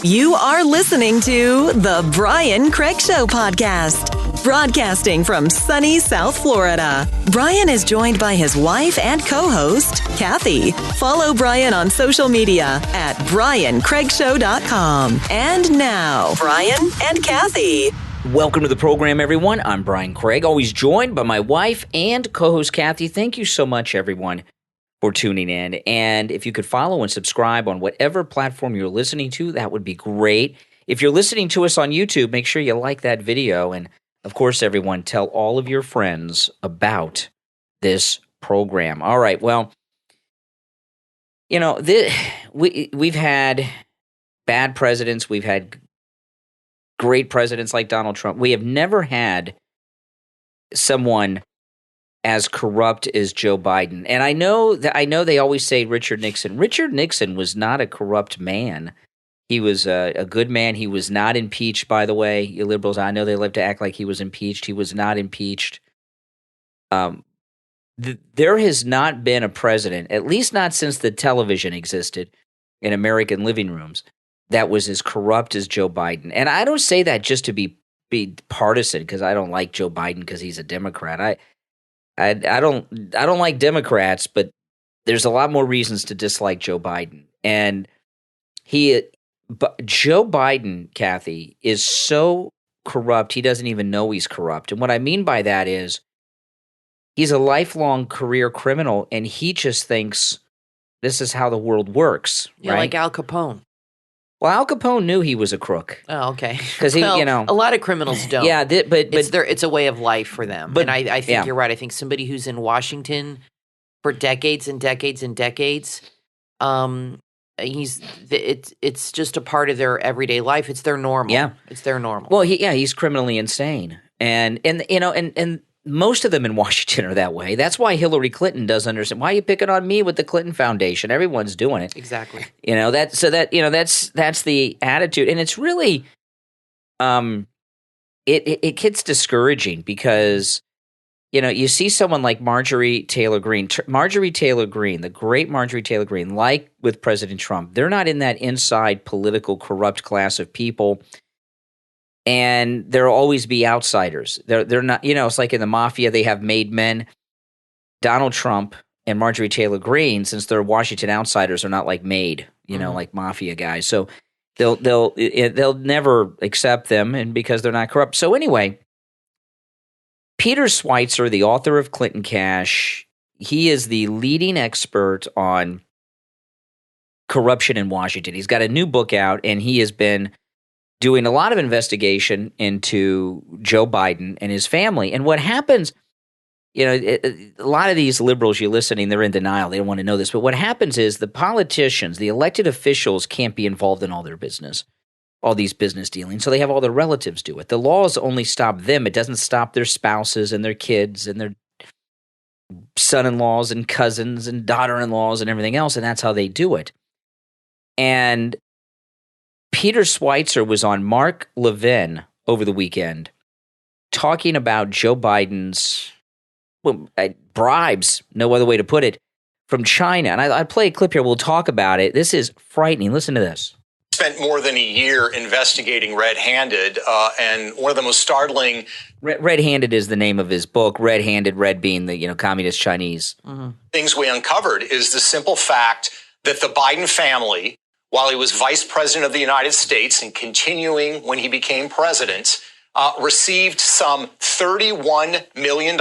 You are listening to The Brian Craig Show podcast, broadcasting from sunny South Florida. Brian is joined by his wife and co-host, Kathy. Follow Brian on social media at BrianCraigShow.com. And now, Brian and Kathy. Welcome to the program, everyone. I'm Brian Craig, always joined by my wife and co-host, Kathy. Thank you so much, everyone, for tuning in. And if you could follow and subscribe on whatever platform you're listening to, that would be great. If you're listening to us on YouTube, make sure you like that video. And of course, everyone, tell all of your friends about this program. All right. Well, you know, we've had bad presidents. We've had great presidents like Donald Trump. We have never had someone as corrupt as Joe Biden. And I know they always say Richard Nixon. Richard Nixon was not a corrupt man. He was a good man. He was not impeached, by the way. You liberals, I know they love to act like he was impeached. He was not impeached. There has not been a president, at least not since the television existed in American living rooms, that was as corrupt as Joe Biden. And I don't say that just to be partisan because I don't like Joe Biden because he's a Democrat. I don't like Democrats, but there's a lot more reasons to dislike Joe Biden. And Joe Biden, Kathy, is so corrupt he doesn't even know he's corrupt. And what I mean by that is he's a lifelong career criminal, and he just thinks this is how the world works. Yeah, right? like Al Capone. Well, Al Capone knew he was a crook. Oh, okay. Because a lot of criminals don't. Yeah, but it's a way of life for them. But, and I think you're right. I think somebody who's in Washington for decades and decades and decades, it's just a part of their everyday life. It's their normal. Yeah, it's their normal. Well, he's criminally insane, and most of them in Washington are that way. That's why Hillary Clinton doesn't understand. Why are you picking on me with the Clinton Foundation? Everyone's doing it. Exactly. That's the attitude. And it's really it gets discouraging because you see someone like Marjorie Taylor Greene, the great Marjorie Taylor Greene, like with President Trump. They're not in that inside political corrupt class of people. And there'll always be outsiders. They're not, it's like in the mafia, they have made men. Donald Trump and Marjorie Taylor Greene, since they're Washington outsiders, are not like made, like mafia guys. So they'll never accept them, and because they're not corrupt. So anyway, Peter Schweizer, the author of Clinton Cash, he is the leading expert on corruption in Washington. He's got a new book out, and he has been doing a lot of investigation into Joe Biden and his family. And what happens, a lot of these liberals you're listening, they're in denial. They don't want to know this. But what happens is the politicians, the elected officials can't be involved in all their business, all these business dealings. So they have all their relatives do it. The laws only stop them. It doesn't stop their spouses and their kids and their son-in-laws and cousins and daughter-in-laws and everything else. And that's how they do it. And Peter Schweizer was on Mark Levin over the weekend talking about Joe Biden's bribes, no other way to put it, from China. And I play a clip here. We'll talk about it. This is frightening. Listen to this. Spent more than a year investigating Red-Handed, and one of the most startling... Red-Handed is the name of his book. Red-Handed, red being the communist Chinese. Mm-hmm. Things we uncovered is the simple fact that the Biden family, while he was vice president of the United States and continuing when he became president, received some $31 million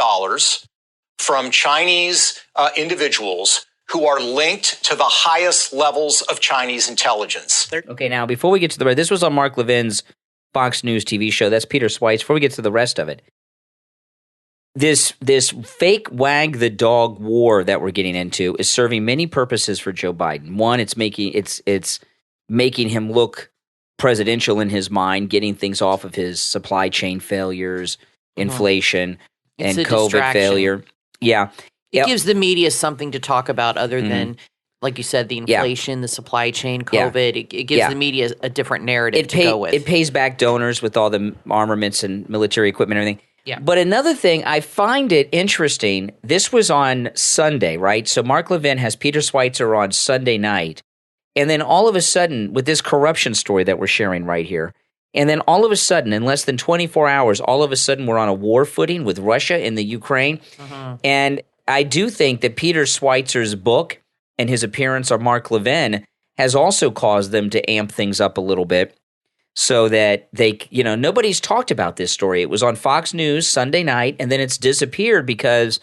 from Chinese individuals who are linked to the highest levels of Chinese intelligence. Okay, now, before we get to the rest, this was on Mark Levin's Fox News TV show. That's Peter Schweizer. Before we get to the rest of it, this fake wag the dog war that we're getting into is serving many purposes for Joe Biden. One, it's making him look presidential in his mind, getting things off of his supply chain failures, inflation, and COVID failure. Yeah. It gives the media something to talk about other than, like you said, the inflation, the supply chain, COVID. It gives the media a different narrative to go with. It pays back donors with all the armaments and military equipment and everything. Yeah. But another thing, I find it interesting. This was on Sunday, right? So Mark Levin has Peter Schweizer on Sunday night. And then all of a sudden, with this corruption story that we're sharing right here, and then all of a sudden, in less than 24 hours, all of a sudden we're on a war footing with Russia in the Ukraine. And I do think that Peter Schweizer's book and his appearance on Mark Levin has also caused them to amp things up a little bit so that they, nobody's talked about this story. It was on Fox News Sunday night, and then it's disappeared because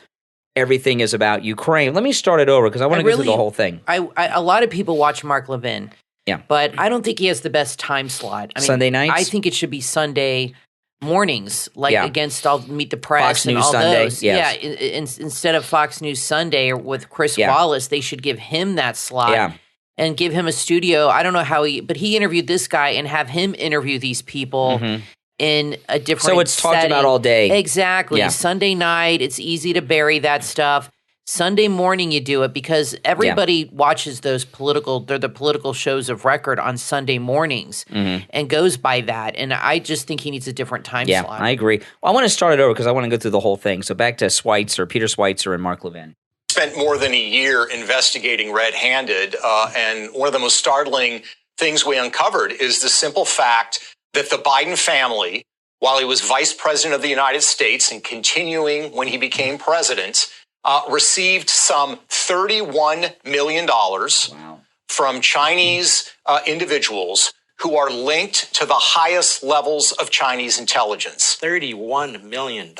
everything is about Ukraine. Let me start it over because I want to go through the whole thing. A lot of people watch Mark Levin. Yeah. But I don't think he has the best time slot. I mean, Sunday nights? I think it should be Sunday mornings, against all Meet the Press Fox and News all Sunday, those. yes. Yeah, instead of Fox News Sunday or with Chris Wallace, they should give him that slot and give him a studio. I don't know but he interviewed this guy and have him interview these people in a different So it's talked setting. about all day. Exactly. Yeah. Sunday night, it's easy to bury that stuff. Sunday morning you do it because everybody watches they're the political shows of record on Sunday mornings and goes by that. And I just think he needs a different time slot. Yeah, I agree. Well, I want to start it over because I want to go through the whole thing. So back to Peter Schweizer and Mark Levin. Spent more than a year investigating red-handed, and one of the most startling things we uncovered is the simple fact that the Biden family, while he was vice president of the United States and continuing when he became president, received some $31 million from Chinese individuals who are linked to the highest levels of Chinese intelligence. $31 million.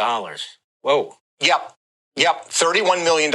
Whoa. Yep, $31 million.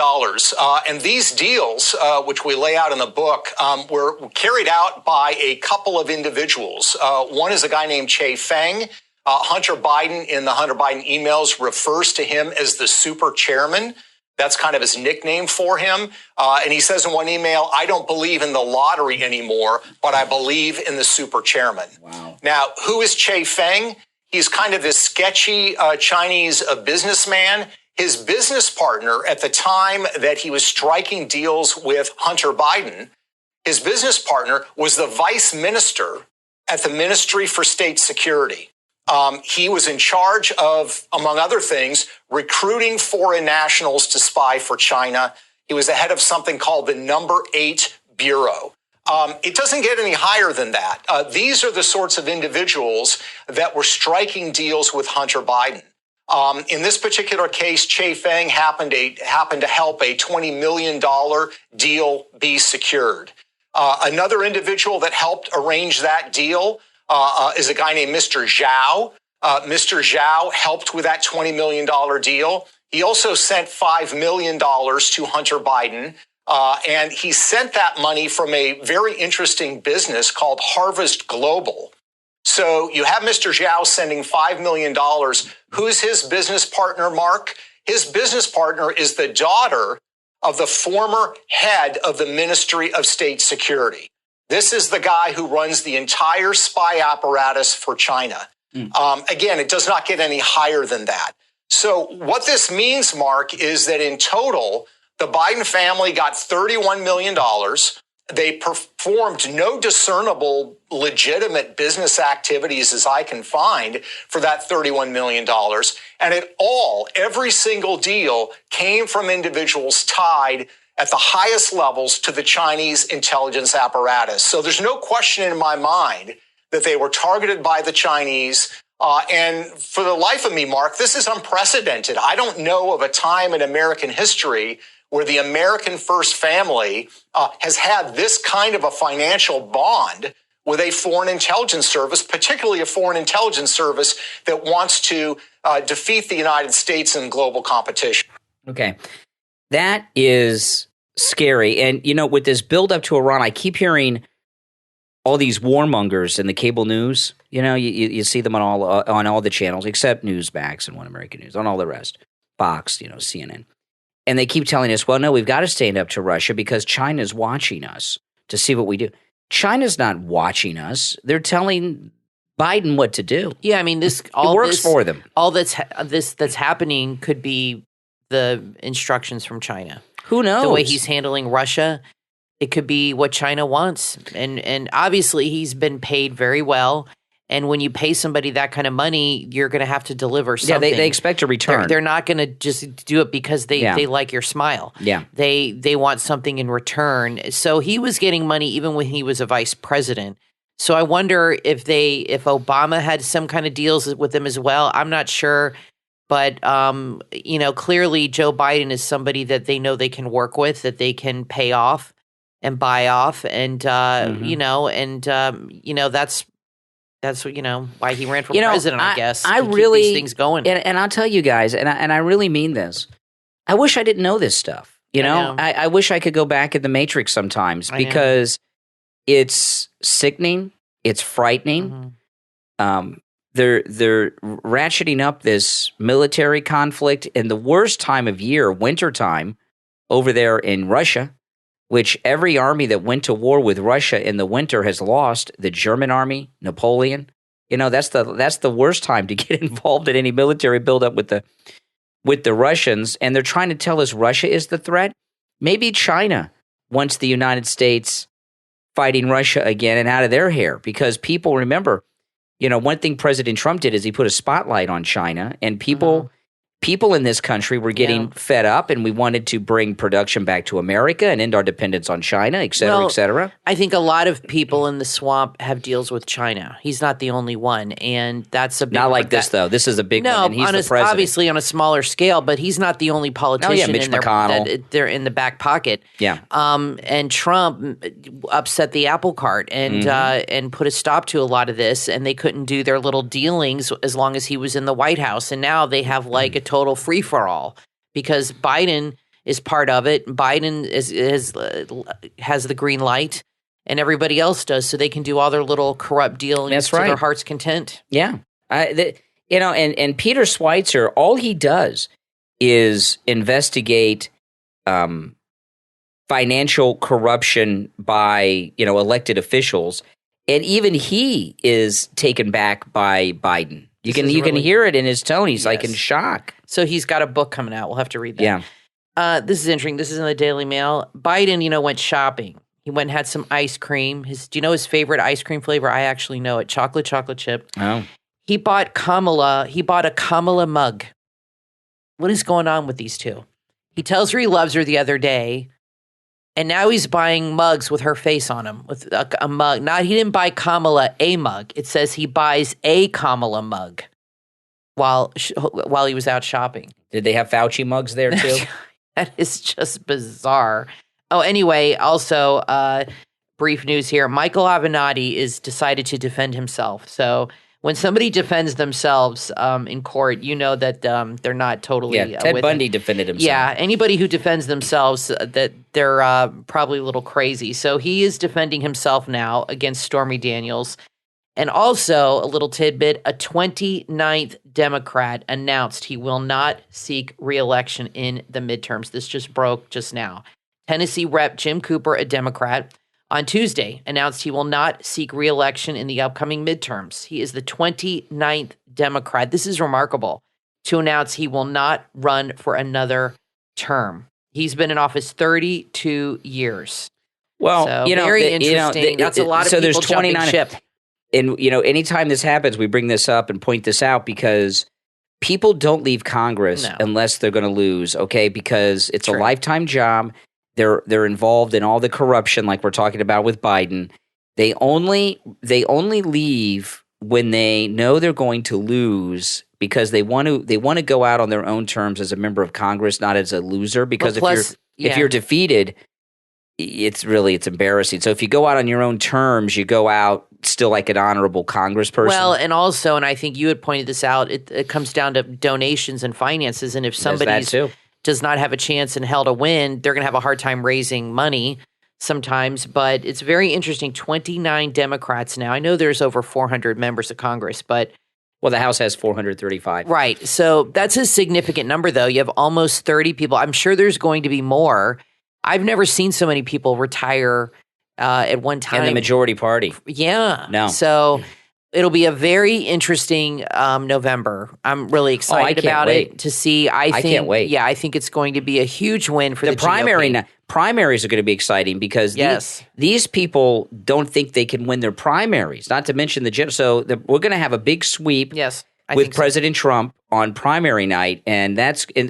And these deals, which we lay out in the book, were carried out by a couple of individuals. One is a guy named Che Feng. Hunter Biden, in the Hunter Biden emails, refers to him as the super chairman. That's kind of his nickname for him. And he says in one email, I don't believe in the lottery anymore, but I believe in the super chairman. Wow. Now, who is Che Feng? He's kind of this sketchy Chinese businessman. His business partner at the time that he was striking deals with Hunter Biden, his business partner was the vice minister at the Ministry for State Security. He was in charge of, among other things, recruiting foreign nationals to spy for China. He was the head of something called the Number 8 Bureau. It doesn't get any higher than that. These are the sorts of individuals that were striking deals with Hunter Biden. In this particular case, Che Feng happened to help a $20 million deal be secured. Another individual that helped arrange that deal is a guy named Mr. Zhao. Mr. Zhao helped with that $20 million deal. He also sent $5 million to Hunter Biden, and he sent that money from a very interesting business called Harvest Global. So you have Mr. Zhao sending $5 million. Who's his business partner, Mark? His business partner is the daughter of the former head of the Ministry of State Security. This is the guy who runs the entire spy apparatus for China. Again, it does not get any higher than that. So what this means, Mark, is that in total, the Biden family got $31 million. They performed no discernible legitimate business activities, as I can find, for that $31 million. And every single deal came from individuals tied at the highest levels to the Chinese intelligence apparatus. So there's no question in my mind that they were targeted by the Chinese. And for the life of me, Mark, this is unprecedented. I don't know of a time in American history where the American first family has had this kind of a financial bond with a foreign intelligence service, particularly a foreign intelligence service that wants to defeat the United States in global competition. Okay. That is scary. And, with this buildup to Iran, I keep hearing all these warmongers in the cable news. You see them on all the channels, except Newsmax and One American News, on all the rest. Fox, CNN. And they keep telling us, well, no, we've got to stand up to Russia because China's watching us to see what we do. China's not watching us. They're telling Biden what to do. Yeah, I mean, it works for them. All that's happening could be the instructions from China. Who knows? The way he's handling Russia, it could be what China wants. And obviously he's been paid very well. And when you pay somebody that kind of money, you're going to have to deliver something. Yeah, they expect a return. They're not going to just do it because they like your smile. Yeah. They want something in return. So he was getting money even when he was a vice president. So I wonder if Obama had some kind of deals with them as well. I'm not sure. But, clearly Joe Biden is somebody that they know they can work with, that they can pay off and buy off. And, that's why he ran for president, I guess. I to really, keep these things going. And I'll tell you guys, and I really mean this. I wish I didn't know this stuff. I wish I could go back in the Matrix sometimes because it's sickening. It's frightening. Mm-hmm. They're ratcheting up this military conflict in the worst time of year, wintertime, over there in Russia, which every army that went to war with Russia in the winter has lost. The German army, Napoleon, that's the worst time to get involved in any military buildup with the Russians. And they're trying to tell us Russia is the threat. Maybe China wants the United States fighting Russia again and out of their hair, because people remember. One thing President Trump did is he put a spotlight on China, and people in this country were getting fed up, and we wanted to bring production back to America and end our dependence on China, et cetera, et cetera. I think a lot of people in the swamp have deals with China. He's not the only one, and that's a big not like this though. This is a big one, and he's the president. Obviously on a smaller scale, but he's not the only politician Mitch McConnell. they're in the back pocket. Yeah. And Trump upset the apple cart and put a stop to a lot of this, and they couldn't do their little dealings as long as he was in the White House, and now they have like a total free-for-all because Biden is part of it. Biden has the green light, and everybody else does, so they can do all their little corrupt dealings to their heart's content. Yeah, and Peter Schweizer, all he does is investigate financial corruption by elected officials, and even he is taken back by Biden. You can hear it in his tone. He's like in shock. So he's got a book coming out. We'll have to read that. Yeah. This is interesting. This is in the Daily Mail. Biden, went shopping. He went and had some ice cream. Do you know his favorite ice cream flavor? I actually know it. Chocolate chip. Oh. He bought a Kamala mug. What is going on with these two? He tells her he loves her the other day, and now he's buying mugs with her face on them, with a mug. He didn't buy Kamala a mug. It says he buys a Kamala mug while he was out shopping. Did they have Fauci mugs there too? That is just bizarre. Oh, anyway, also brief news here. Michael Avenatti is decided to defend himself. So when somebody defends themselves in court, you know that they're not totally Ted Bundy defended himself. Yeah, anybody who defends themselves, that they're probably a little crazy. So he is defending himself now against Stormy Daniels. And also, a little tidbit, a 29th Democrat announced he will not seek re-election in the midterms. This just broke just now. Tennessee Rep. Jim Cooper, a Democrat, on Tuesday announced he will not seek re-election in the upcoming midterms. He is the 29th Democrat. This is remarkable, to announce he will not run for another term. He's been in office 32 years. Well, so, very interesting. That's a lot of people jumping ship. And, anytime this happens, we bring this up and point this out because people don't leave Congress unless they're going to lose, okay? Because it's a lifetime job. They're involved in all the corruption like we're talking about with Biden. They only leave when they know they're going to lose because they want to go out on their own terms as a member of Congress, not as a loser. Because if you're defeated, it's embarrassing. So if you go out on your own terms, you go out still like an honorable congressperson. Well, and also, and I think you had pointed this out, it comes down to donations and finances. And if somebody does not have a chance in hell to win, they're going to have a hard time raising money sometimes. But it's very interesting. 29 Democrats now. I know there's over 400 members of Congress, but well, the House has 435. Right. So that's a significant number, though. You have almost 30 people. I'm sure there's going to be more. I've never seen so many people retire at one time. And the majority party. Yeah. No. So it'll be a very interesting November. I'm really excited about it to see. I can't wait. Yeah, I think it's going to be a huge win for the primary. GOP. primaries are going to be exciting because these people don't think they can win their primaries, not to mention we're going to have a big sweep with President Trump on primary night, and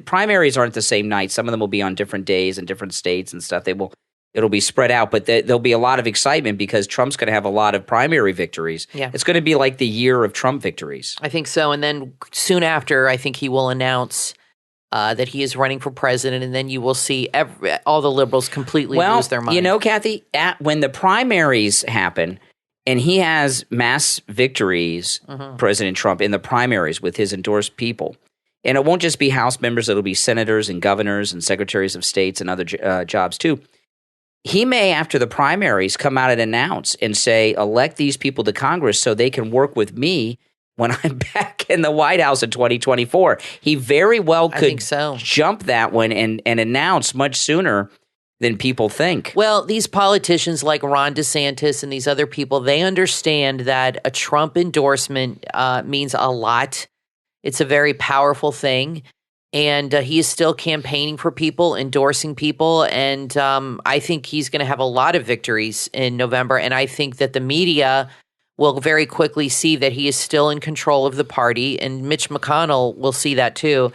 primaries aren't the same night. Some of them will be on different days in different states and stuff. It'll be spread out, but there'll be a lot of excitement because Trump's going to have a lot of primary victories. Yeah. It's going to be like the year of Trump victories. I think so, and then soon after, I think he will announce that he is running for president, and then you will see all the liberals completely lose their mind. You know, Kathy, when the primaries happen and he has mass victories, President Trump, in the primaries with his endorsed people, and it won't just be House members, it'll be senators and governors and secretaries of states and other jobs too. He may, after the primaries, come out and announce and say, elect these people to Congress so they can work with me when I'm back in the White House in 2024. He very well could jump that one and announce much sooner than people think. Well, these politicians like Ron DeSantis and these other people, they understand that a Trump endorsement means a lot. It's a very powerful thing. And he is still campaigning for people, endorsing people. And I think he's going to have a lot of victories in November. And I think that the media will very quickly see that he is still in control of the party, and Mitch McConnell will see that too.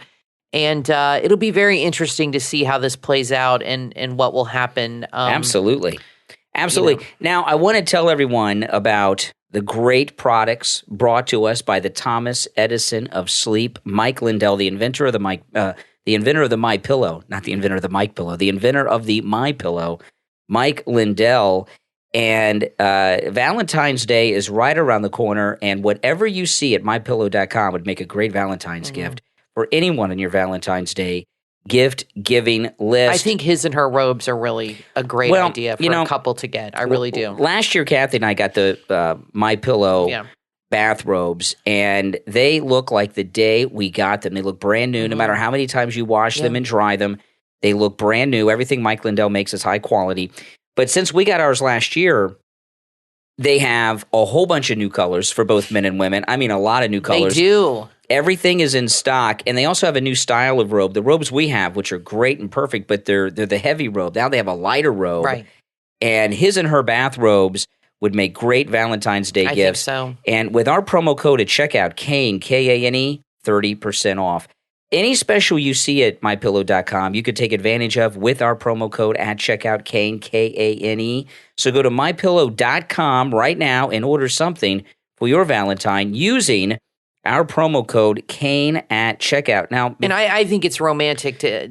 And it'll be very interesting to see how this plays out and what will happen. Absolutely. Now, I want to tell everyone about the great products brought to us by the Thomas Edison of sleep, Mike Lindell, the inventor of the MyPillow, not the inventor of the Mike Pillow, the inventor of the MyPillow, Mike Lindell. And Valentine's Day is right around the corner, and whatever you see at mypillow.com would make a great Valentine's gift for anyone on your Valentine's Day gift-giving list. I think his and her robes are really a great idea for a couple to get. I really do. Last year, Kathy and I got the MyPillow bathrobes, and they look like the day we got them. They look brand new. No matter how many times you wash them and dry them, they look brand new. Everything Mike Lindell makes is high quality. But since we got ours last year, they have a whole bunch of new colors for both men and women. I mean, a lot of new colors. They do. Everything is in stock, and they also have a new style of robe. The robes we have, which are great and perfect, but they're the heavy robe. Now they have a lighter robe. Right. And his and her bathrobes would make great Valentine's Day gifts. I think so. And with our promo code at checkout, Kane, Kane, 30% off. Any special you see at mypillow.com, you could take advantage of with our promo code at checkout, Kane, Kane. So go to mypillow.com right now and order something for your Valentine using our promo code Kane at checkout. Now, and I think it's romantic to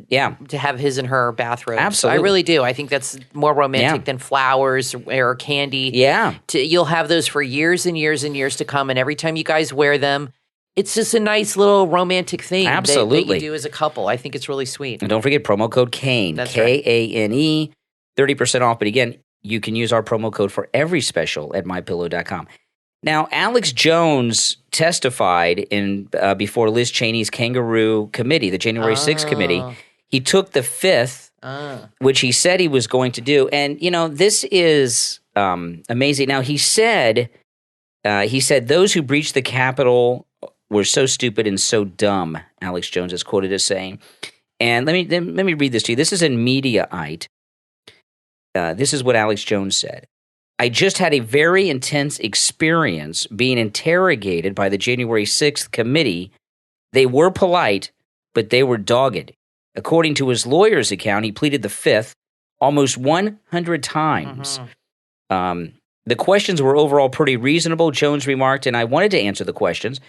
have his and her bathrobes. Absolutely. I really do. I think that's more romantic than flowers or candy. Yeah. You'll have those for years and years and years to come, and every time you guys wear them, it's just a nice little romantic thing that you do as a couple. I think it's really sweet. And don't forget promo code Kane, That's Kane, 30% off. But again, you can use our promo code for every special at mypillow.com. Now, Alex Jones testified before Liz Cheney's Kangaroo Committee, the January 6th committee. He took the fifth, which he said he was going to do. And, this is amazing. Now, he said those who breached the Capitol were so stupid and so dumb, Alex Jones is quoted as saying. And let me read this to you. This is in Mediaite. This is what Alex Jones said. I just had a very intense experience being interrogated by the January 6th committee. They were polite, but they were dogged. According to his lawyer's account, he pleaded the fifth almost 100 times. The questions were overall pretty reasonable, Jones remarked, and I wanted to answer the questions.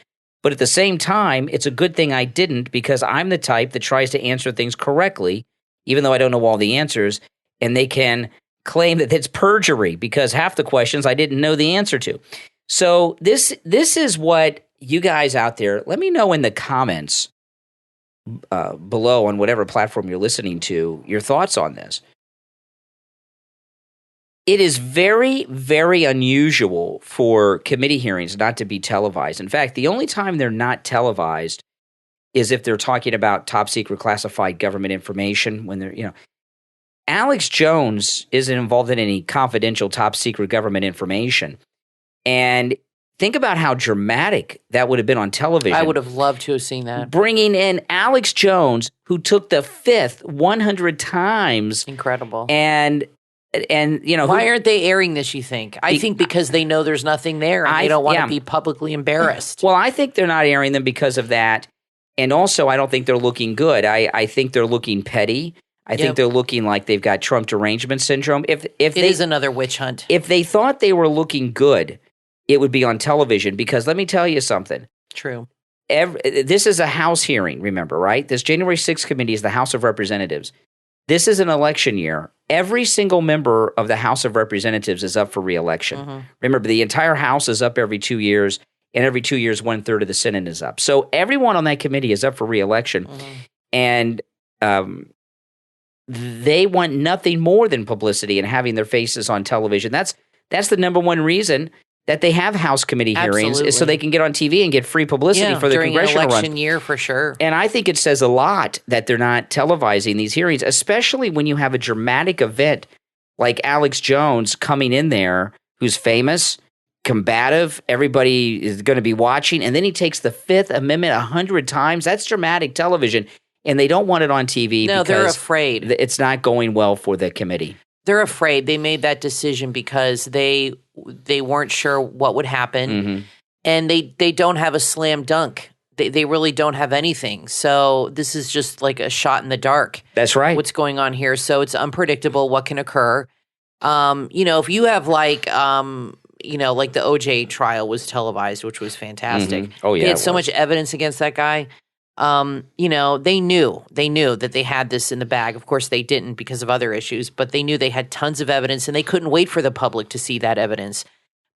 But at the same time, it's a good thing I didn't because I'm the type that tries to answer things correctly, even though I don't know all the answers, and they can claim that it's perjury because half the questions I didn't know the answer to. So this is what you guys out there, let me know in the comments below on whatever platform you're listening to, your thoughts on this. It is very, very unusual for committee hearings not to be televised. In fact, the only time they're not televised is if they're talking about top secret classified government information when they're, Alex Jones isn't involved in any confidential top secret government information. And Think about how dramatic that would have been on television. I would have loved to have seen that. Bringing in Alex Jones, who took the fifth 100 times. Incredible. And why aren't they airing this, you think? I think because they know there's nothing there and they don't want to be publicly embarrassed. Well, I think they're not airing them because of that. And also, I don't think they're looking good. I think they're looking petty. I think they're looking like they've got Trump derangement syndrome. If it is another witch hunt. If they thought they were looking good, it would be on television, because let me tell you something. True. This is a House hearing, remember, right? This January 6th committee is the House of Representatives. This is an election year. Every single member of the House of Representatives is up for re-election. Mm-hmm. Remember, the entire House is up every 2 years, and every 2 years, 1/3 of the Senate is up. So everyone on that committee is up for re-election, and they want nothing more than publicity and having their faces on television. That's the number one reason that they have House committee hearings, is so they can get on TV and get free publicity for the congressional during an run. election year, for sure. And I think it says a lot that they're not televising these hearings, especially when you have a dramatic event like Alex Jones coming in there, who's famous, combative, everybody is going to be watching, and then he takes the Fifth Amendment 100 times. That's dramatic television, and they don't want it on TV because they're afraid. It's not going well for the committee. They're afraid. They made that decision because they weren't sure what would happen, and they don't have a slam dunk. They really don't have anything. So this is just like a shot in the dark. That's right. What's going on here? So it's unpredictable what can occur. If you have like the OJ trial was televised, which was fantastic. Mm-hmm. Oh yeah, they had so much evidence against that guy. They knew that they had this in the bag. Of course, they didn't because of other issues, but they knew they had tons of evidence, and they couldn't wait for the public to see that evidence.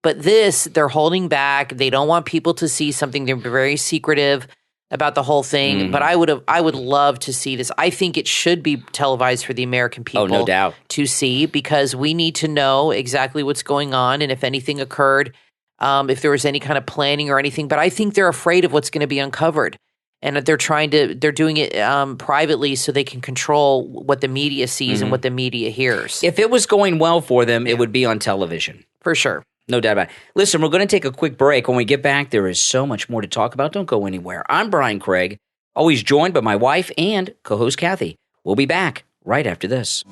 But this, they're holding back. They don't want people to see something. They're very secretive about the whole thing. But I would love to see this. I think it should be televised for the American people. Oh, no doubt. To see, because we need to know exactly what's going on and if anything occurred, if there was any kind of planning or anything. But I think they're afraid of what's going to be uncovered. And that they're doing it privately so they can control what the media sees and what the media hears. If it was going well for them, it would be on television. For sure. No doubt about it. Listen, we're going to take a quick break. When we get back, there is so much more to talk about. Don't go anywhere. I'm Brian Craig, always joined by my wife and co-host Kathy. We'll be back right after this.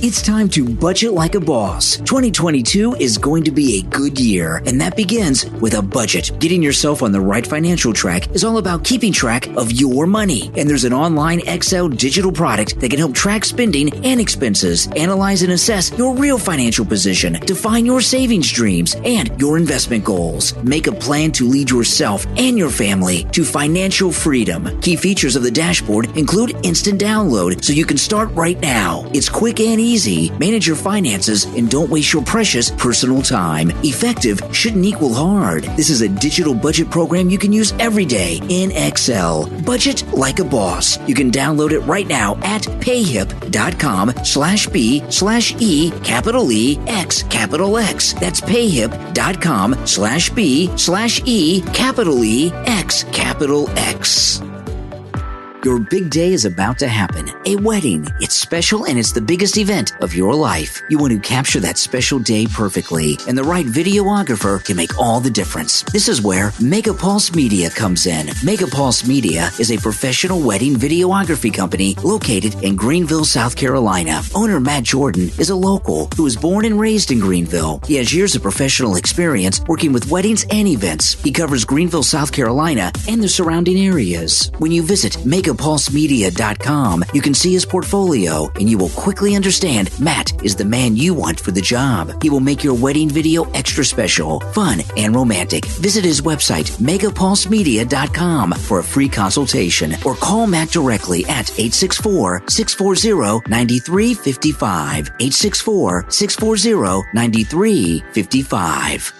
It's time to budget like a boss. 2022 is going to be a good year, and that begins with a budget. Getting yourself on the right financial track is all about keeping track of your money. And there's an online Excel digital product that can help track spending and expenses, analyze and assess your real financial position, define your savings dreams and your investment goals. Make a plan to lead yourself and your family to financial freedom. Key features of the dashboard include instant download, so you can start right now. It's quick and easy. Manage your finances and don't waste your precious personal time. Effective shouldn't equal hard. This is a digital budget program you can use every day in Excel. Budget like a boss. You can download it right now at payhip.com/B/E capital E X capital X. That's payhip.com/B/E capital E X capital X. Your big day is about to happen. A wedding. It's special and it's the biggest event of your life. You want to capture that special day perfectly, and the right videographer can make all the difference. This is where Megapulse Media comes in. Megapulse Media is a professional wedding videography company located in Greenville, South Carolina. Owner Matt Jordan is a local who was born and raised in Greenville. He has years of professional experience working with weddings and events. He covers Greenville, South Carolina and the surrounding areas. When you visit megapulsemedia.com, you can see his portfolio, and you will quickly understand Matt is the man you want for the job. He will make your wedding video extra special, fun, and romantic. Visit his website, megapulsemedia.com, for a free consultation, or call Matt directly at 864-640-9355. 864-640-9355.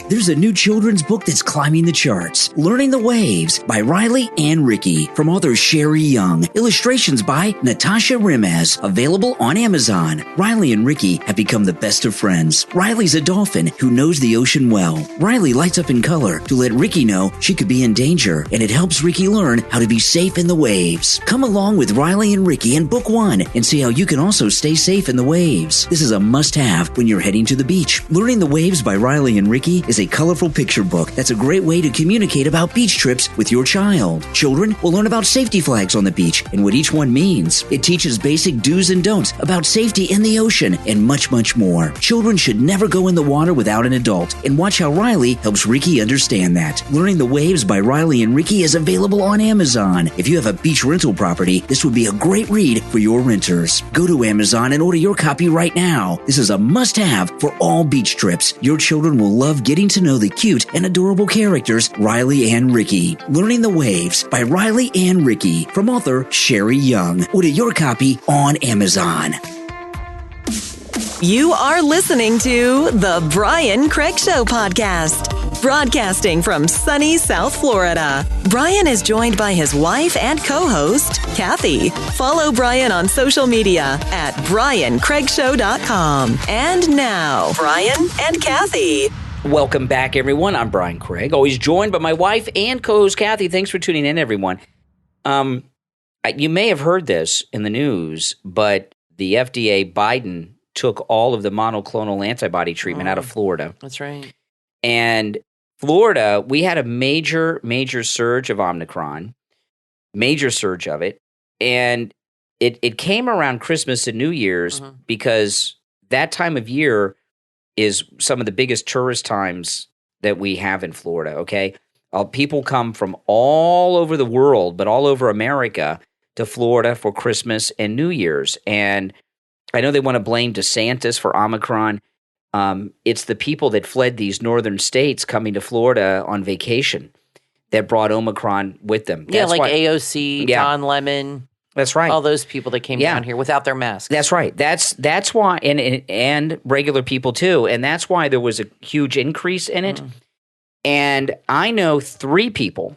There's a new children's book that's climbing the charts, Learning the Waves by Riley and Ricky, from author Sherry Young. Illustrations by Natasha Rimez, available on Amazon. Riley and Ricky have become the best of friends. Riley's a dolphin who knows the ocean well. Riley lights up in color to let Ricky know she could be in danger, and it helps Ricky learn how to be safe in the waves. Come along with Riley and Ricky in Book 1 and see how you can also stay safe in the waves. This is a must-have when you're heading to the beach. Learning the Waves by Riley and Ricky is a a colorful picture book that's a great way to communicate about beach trips with your child. Children will learn about safety flags on the beach and what each one means. It teaches basic do's and don'ts about safety in the ocean and much, much more. Children should never go in the water without an adult, and watch how Riley helps Ricky understand that. Learning the Waves by Riley and Ricky is available on Amazon. If you have a beach rental property, this would be a great read for your renters. Go to Amazon and order your copy right now. This is a must-have for all beach trips. Your children will love getting to know the cute and adorable characters Riley and Ricky. Learning the Waves by Riley and Ricky from author Sherry Young. Order your copy on Amazon. You are listening to the Brian Craig Show podcast. Broadcasting from sunny South Florida, Brian is joined by his wife and co-host, Kathy. Follow Brian on social media at BrianCraigShow.com. And now, Brian and Kathy. Welcome back, everyone. I'm Brian Craig, always joined by my wife and co-host, Kathy. Thanks for tuning in, everyone. You may have heard this in the news, but the FDA, Biden, took all of the monoclonal antibody treatment out of Florida. That's right. And Florida, we had a major surge of Omicron, major surge of it. And it came around Christmas and New Year's because that time of year is some of the biggest tourist times that we have in Florida, okay? People come from all over the world, but all over America to Florida for Christmas and New Year's. And I know they want to blame DeSantis for Omicron. It's the people that fled these northern states coming to Florida on vacation that brought Omicron with them. That's like why, AOC, Don Lemon. That's right. All those people that came down here without their masks. That's right. That's why, and regular people too. And that's why there was a huge increase in it. And I know 3 people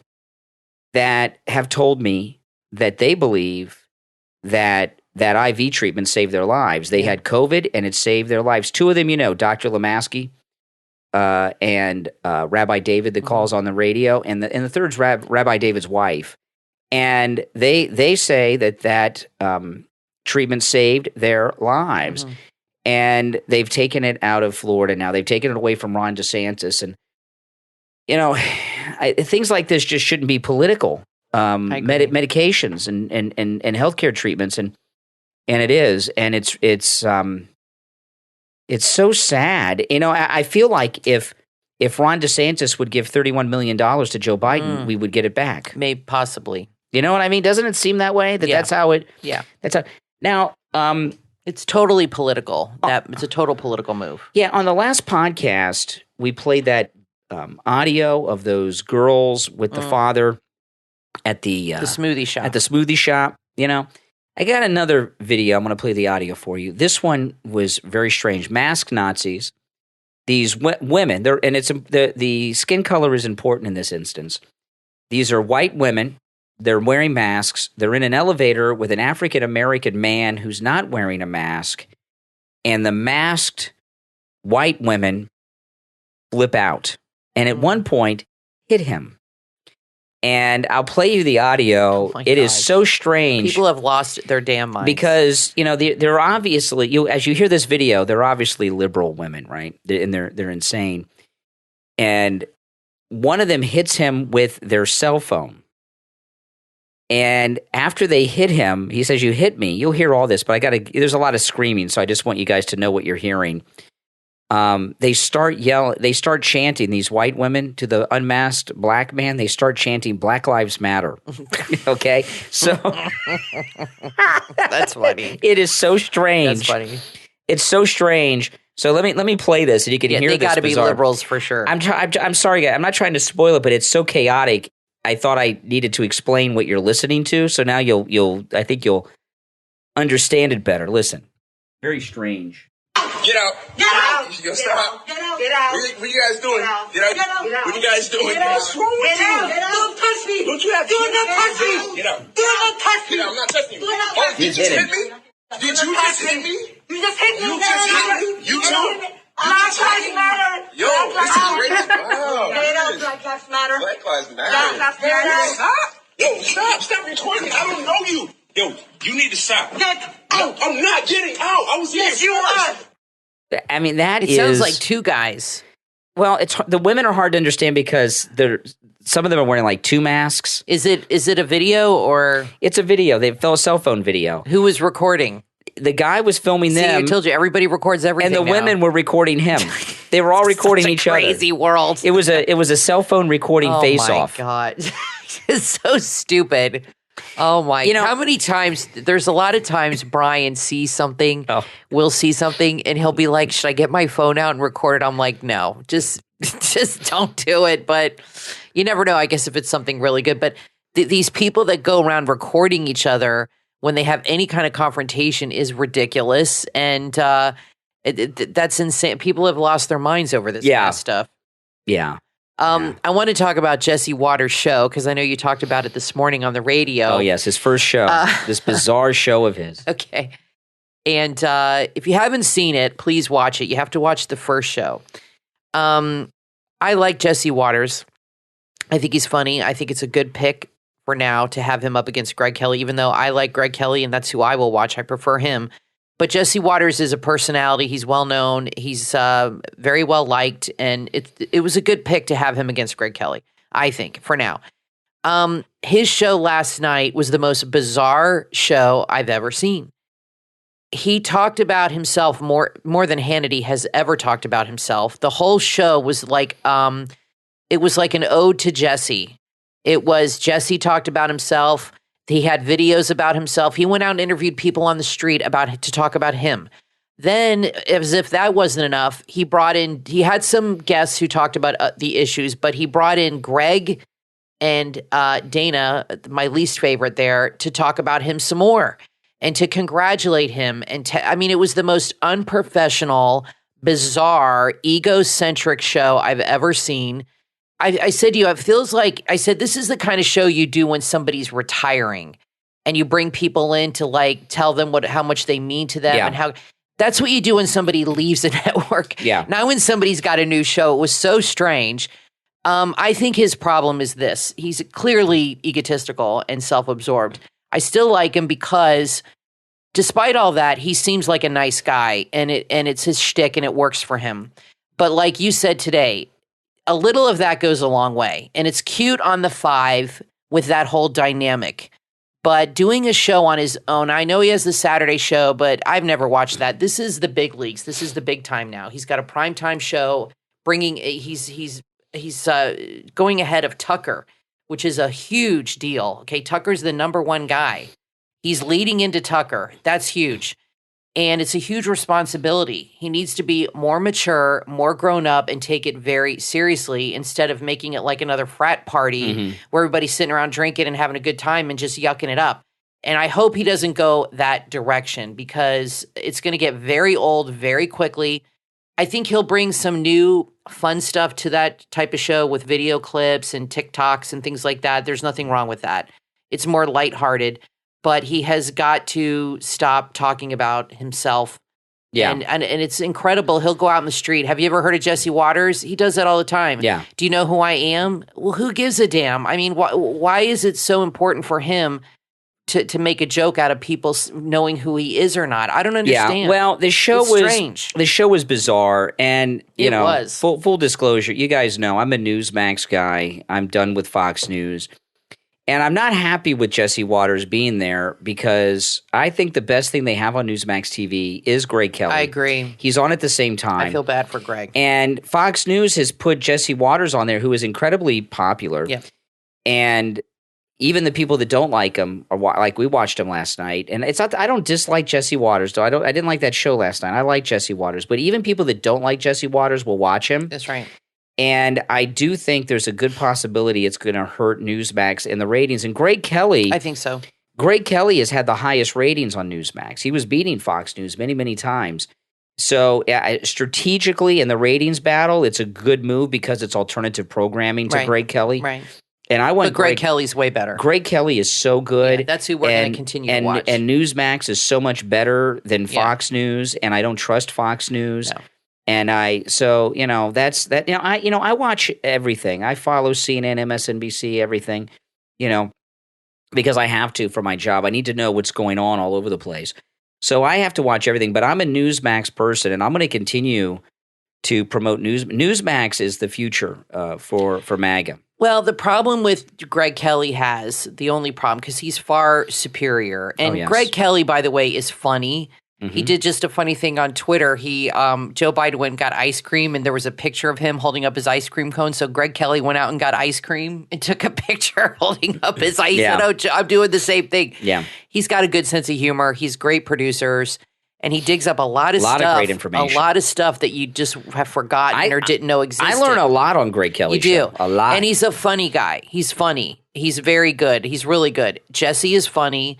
that have told me that they believe that IV treatment saved their lives. They had COVID, and it saved their lives. 2 of them, Dr. Lemaski and Rabbi David that calls on the radio, and the third's Rabbi David's wife. And they say that treatment saved their lives. And they've taken it out of Florida now. They've taken it away from Ron DeSantis. And, things like this just shouldn't be political. Medications and healthcare treatments, and it is, and it's so sad. I feel like if Ron DeSantis would give $31 million to Joe Biden, we would get it back. Maybe possibly. You know what I mean? Doesn't it seem that way? That's how it. Yeah. That's how. Now, it's totally political. It's a total political move. Yeah. On the last podcast, we played that audio of those girls with the father at the smoothie shop. At the smoothie shop, I got another video. I'm going to play the audio for you. This one was very strange. Masked Nazis. These women, and the skin color is important in this instance. These are white women. They're wearing masks. They're in an elevator with an African-American man who's not wearing a mask. And the masked white women flip out. And at one point, hit him. And I'll play you the audio. It is so strange. People have lost their damn minds. Because, they're obviously, as you hear this video, they're obviously liberal women, right? And they're insane. And one of them hits him with their cell phone. And after they hit him, he says, "You hit me." You'll hear all this, but there's a lot of screaming, so I just want you guys to know what you're hearing. They start chanting, these white women, to the unmasked black man. They start chanting Black Lives Matter. Okay? So that's funny. It is so strange. That's funny. It's so strange. So let me play this, and you can hear this. They got to be liberals for sure. I'm sorry, guys. I'm not trying to spoil it, but it's so chaotic. I thought I needed to explain what you're listening to, so now I think you'll understand it better. Listen. Very strange. Get out. Get out. Yo, stop. Get out. Get out. What you guys doing? Get out. Get out. What you guys doing? What's wrong with you? Get out. Don't touch me. Don't you have to? Do not touch me. Get out. Do not touch me. Get out. I'm not touching you. Oh, did you just hit me? Did you just hit me? You just hit me. You just hit me. You too. Black Lives Matter. Yo, this is racist. Wow. Get out. Black Lives Matter. Black Lives Matter. Black Lives Matter. Stop. Yo, stop. Stop recording. I don't know you. Yo, you need to stop. Get out. I'm not getting out. I was here. Yes, you are. I mean, it sounds like 2 guys. Well, the women are hard to understand because some of them are wearing like 2 masks. Is it a video or? It's a video. They film a cell phone video. Who was recording? The guy was filming them. See, I told you, everybody records everything. And the women were recording him. They were all recording each other. Crazy world. It was a cell phone recording face-off. Oh my God. It's so stupid. Oh my! How many times? There's a lot of times Brian sees something, will see something, and he'll be like, "Should I get my phone out and record it?" I'm like, "No, just don't do it." But you never know. I guess if it's something really good. But these people that go around recording each other when they have any kind of confrontation is ridiculous, and that's insane. People have lost their minds over this kind of stuff. Yeah. I want to talk about Jesse Waters' show because I know you talked about it this morning on the radio. Oh, yes, his first show, this bizarre show of his. Okay. And if you haven't seen it, please watch it. You have to watch the first show. I like Jesse Waters. I think he's funny. I think it's a good pick for now to have him up against Greg Kelly, even though I like Greg Kelly and that's who I will watch. I prefer him. But Jesse Waters is a personality. He's well known. He's very well liked, and it was a good pick to have him against Greg Kelly, I think, for now. His show last night was the most bizarre show I've ever seen. He talked about himself more than Hannity has ever talked about himself. The whole show was like it was like an ode to Jesse. It was Jesse talked about himself. He had videos about himself. He went out and interviewed people on the street to talk about him. Then, as if that wasn't enough, he had some guests who talked about the issues, but he brought in Greg and Dana, my least favorite there, to talk about him some more and to congratulate him. And it was the most unprofessional, bizarre, egocentric show I've ever seen. I said to you, it feels like, I said, this is the kind of show you do when somebody's retiring and you bring people in to like tell them how much they mean to them and how that's what you do when somebody leaves a network. Yeah. Now when somebody's got a new show, it was so strange. I think his problem is this. He's clearly egotistical and self-absorbed. I still like him because despite all that, he seems like a nice guy and it's his shtick and it works for him. But like you said today, a little of that goes a long way. And it's cute on the 5 with that whole dynamic. But doing a show on his own, I know he has the Saturday show, but I've never watched that. This is the big leagues. This is the big time now. He's got a primetime show he's going ahead of Tucker, which is a huge deal. Okay, Tucker's the number 1 guy. He's leading into Tucker. That's huge. And it's a huge responsibility. He needs to be more mature, more grown up, and take it very seriously instead of making it like another frat party where everybody's sitting around drinking and having a good time and just yucking it up. And I hope he doesn't go that direction because it's going to get very old very quickly. I think he'll bring some new fun stuff to that type of show with video clips and TikToks and things like that. There's nothing wrong with that. It's more lighthearted. But he has got to stop talking about himself. Yeah. And it's incredible. He'll go out in the street. Have you ever heard of Jesse Waters? He does that all the time. Yeah. Do you know who I am? Well, who gives a damn? I mean, why is it so important for him to make a joke out of people knowing who he is or not? I don't understand. Yeah. Well, the show was strange. The show was bizarre. And, you know, was. Full disclosure, you guys know I'm a Newsmax guy. I'm done with Fox News. And I'm not happy with Jesse Waters being there because I think the best thing they have on Newsmax TV is Greg Kelly. I agree. He's on at the same time. I feel bad for Greg. And Fox News has put Jesse Waters on there, who is incredibly popular. Yeah. And even the people that don't like him, like we watched him last night. And it's not. I don't dislike Jesse Waters, though. I didn't like that show last night. I like Jesse Waters, but even people that don't like Jesse Waters will watch him. That's right. And I do think there's a good possibility it's going to hurt Newsmax in the ratings. And Greg Kelly, I think so. Greg Kelly has had the highest ratings on Newsmax. He was beating Fox News many, many times. So strategically in the ratings battle, it's a good move because it's alternative programming to Greg Kelly. Right. And I want Greg Kelly's way better. Greg Kelly is so good. Yeah, that's who we're going to continue to watch. And Newsmax is so much better than Fox News, and I don't trust Fox News. No. And that's that. I watch everything. I follow CNN, MSNBC, everything. Because I have to for my job. I need to know what's going on all over the place. So I have to watch everything. But I'm a Newsmax person, and I'm going to continue to promote Newsmax is the future for MAGA. Well, the problem with Greg Kelly the only problem, because he's far superior. And Greg Kelly, by the way, is funny. Mm-hmm. He did just a funny thing on Twitter. Joe Biden went and got ice cream, and there was a picture of him holding up his ice cream cone. So Greg Kelly went out and got ice cream and took a picture holding up his ice. Yeah. I'm doing the same thing. Yeah. He's got a good sense of humor. He's great producers. And he digs up a lot of stuff. A lot of great information. A lot of stuff that you just have forgotten or didn't know existed. I learn a lot on Greg Kelly's show. A lot. And he's a funny guy. He's funny. He's very good. He's really good. Jesse is funny.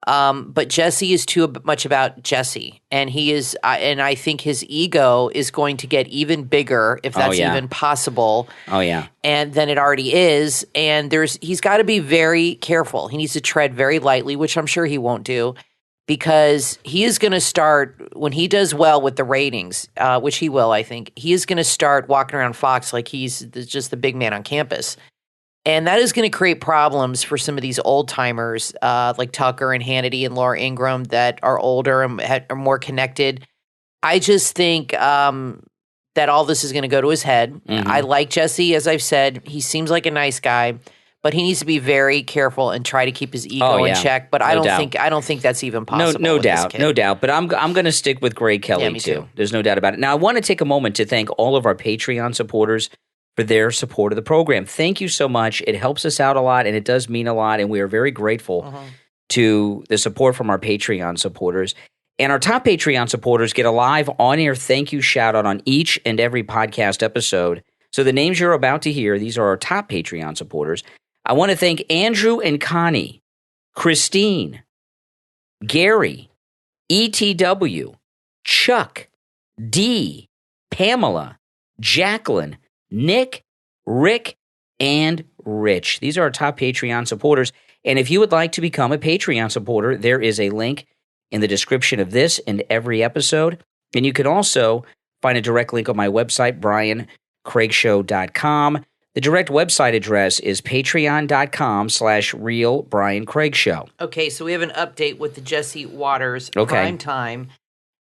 But Jesse is too much about Jesse. And he is, and I think his ego is going to get even bigger, if that's even possible. Oh, yeah. And then it already is. And he's got to be very careful. He needs to tread very lightly, which I'm sure he won't do. Because he is going to start, when he does well with the ratings, which he will, I think, he is going to start walking around Fox like he's just the big man on campus. And that is going to create problems for some of these old-timers like Tucker and Hannity and Laura Ingraham that are older and are more connected. I just think that all this is going to go to his head. Mm-hmm. I like Jesse, as I've said. He seems like a nice guy. But he needs to be very careful and try to keep his ego in check. But I don't think that's even possible. No doubt. But I'm going to stick with Greg Kelly too. There's no doubt about it. Now I want to take a moment to thank all of our Patreon supporters for their support of the program. Thank you so much. It helps us out a lot, and it does mean a lot. And we are very grateful to the support from our Patreon supporters. And our top Patreon supporters get a live on-air thank you shout out on each and every podcast episode. So the names you're about to hear, these are our top Patreon supporters. I want to thank Andrew and Connie, Christine, Gary, ETW, Chuck, D, Pamela, Jacqueline, Nick, Rick, and Rich. These are our top Patreon supporters. And if you would like to become a Patreon supporter, there is a link in the description of this and every episode. And you can also find a direct link on my website, BrianCraigShow.com. The direct website address is patreon.com/RealBrianCraigShow. Okay, so we have an update with the Jesse Waters prime time.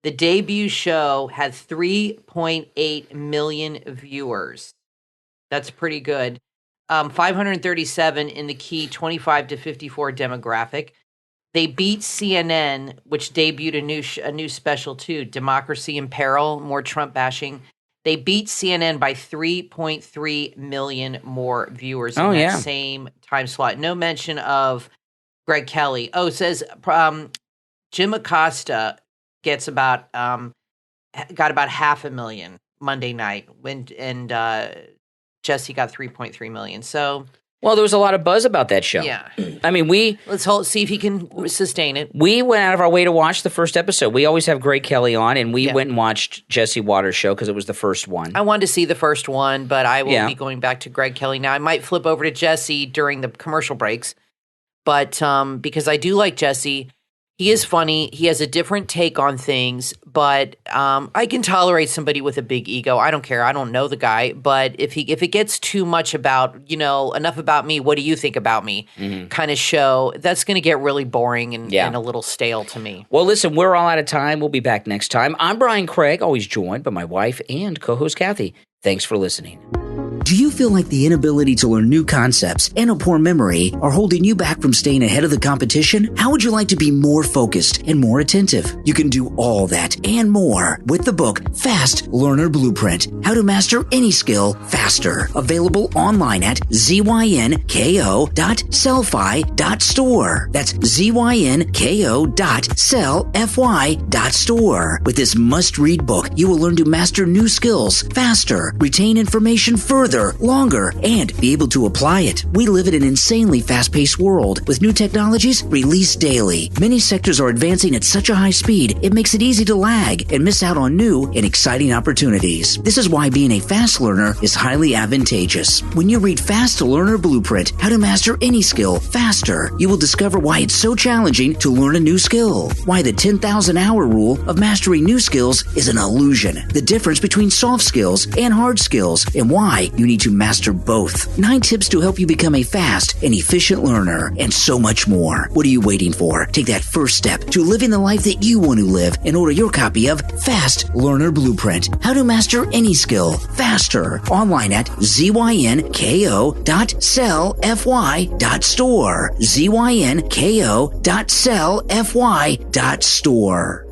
The debut show had 3.8 million viewers. That's pretty good. 537 in the key 25 to 54 demographic. They beat CNN, which debuted a new special too, Democracy in Peril, more Trump bashing. They beat CNN by 3.3 million more viewers in that same time slot. No mention of Greg Kelly. Oh, it says Jim Acosta got about 500,000 Monday night, and Jesse got 3.3 million. So. Well, there was a lot of buzz about that show. Yeah. I mean, let's see if he can sustain it. We went out of our way to watch the first episode. We always have Greg Kelly on, and we went and watched Jesse Waters' show because it was the first one. I wanted to see the first one, but I will be going back to Greg Kelly now. I might flip over to Jesse during the commercial breaks, but because I do like Jesse. He is funny. He has a different take on things, but I can tolerate somebody with a big ego. I don't care. I don't know the guy, but if it gets too much about, enough about me, what do you think about me kind of show, that's going to get really boring and a little stale to me. Well, listen, we're all out of time. We'll be back next time. I'm Brian Craig, always joined by my wife and co-host Kathy. Thanks for listening. Do you feel like the inability to learn new concepts and a poor memory are holding you back from staying ahead of the competition? How would you like to be more focused and more attentive? You can do all that and more with the book Fast Learner Blueprint, How to Master Any Skill Faster. Available online at zynko.sellfy.store. That's zynko.sellfy.store. With this must-read book, you will learn to master new skills faster, retain information further, longer, and be able to apply it. We live in an insanely fast-paced world with new technologies released daily. Many sectors are advancing at such a high speed, it makes it easy to lag and miss out on new and exciting opportunities. This is why being a fast learner is highly advantageous. When you read Fast Learner Blueprint, How to Master Any Skill Faster, you will discover why it's so challenging to learn a new skill, why the 10,000-hour rule of mastering new skills is an illusion, the difference between soft skills and hard skills, and why You need to master both. 9 tips to help you become a fast and efficient learner, and so much more. What are you waiting for? Take that first step to living the life that you want to live and order your copy of Fast Learner Blueprint. How to master any skill faster. Online at zynko.sellfy.store. zynko.sellfy.store.